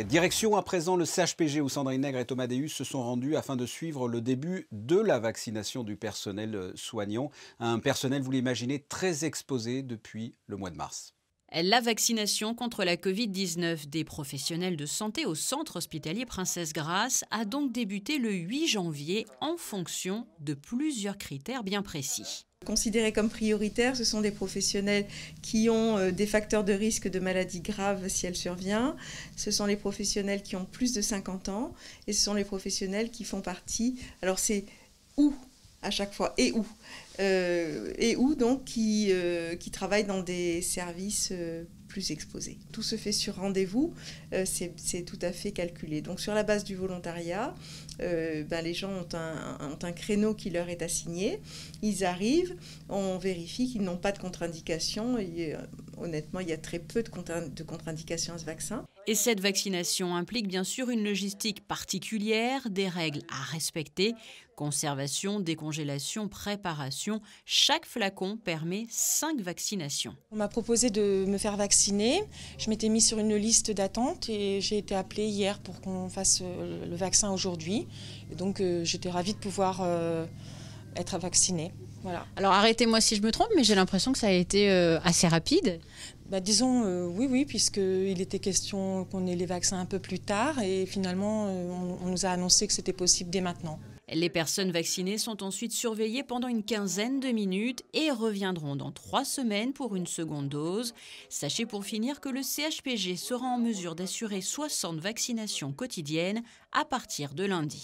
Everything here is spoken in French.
Direction à présent le CHPG où Sandrine Nègre et Thomas Deus se sont rendus afin de suivre le début de la vaccination du personnel soignant. Un personnel, vous l'imaginez, très exposé depuis le mois de mars. La vaccination contre la Covid-19 des professionnels de santé au centre hospitalier Princesse Grasse a donc débuté le 8 janvier en fonction de plusieurs critères bien précis. Considérés comme prioritaires, ce sont des professionnels qui ont des facteurs de risque de maladie grave si elle survient. Ce sont les professionnels qui ont plus de 50 ans et ce sont les professionnels qui font partie, alors c'est où à chaque fois et où donc qui travaillent dans des services plus exposés. Tout se fait sur rendez-vous, c'est tout à fait calculé. Donc sur la base du volontariat, les gens ont un créneau qui leur est assigné, ils arrivent, on vérifie qu'ils n'ont pas de contre-indications et honnêtement il y a très peu de contre-indications à ce vaccin. Et cette vaccination implique bien sûr une logistique particulière, des règles à respecter, conservation, décongélation, préparation. Chaque flacon permet 5 vaccinations. On m'a proposé de me faire vacciner. Je m'étais mise sur une liste d'attente et j'ai été appelée hier pour qu'on fasse le vaccin aujourd'hui. Et donc j'étais ravie de pouvoir être vaccinée. Voilà. Alors arrêtez-moi si je me trompe, mais j'ai l'impression que ça a été assez rapide. Disons oui, puisqu'il était question qu'on ait les vaccins un peu plus tard et finalement on nous a annoncé que c'était possible dès maintenant. Les personnes vaccinées sont ensuite surveillées pendant une quinzaine de minutes et reviendront dans 3 semaines pour une seconde dose. Sachez pour finir que le CHPG sera en mesure d'assurer 60 vaccinations quotidiennes à partir de lundi.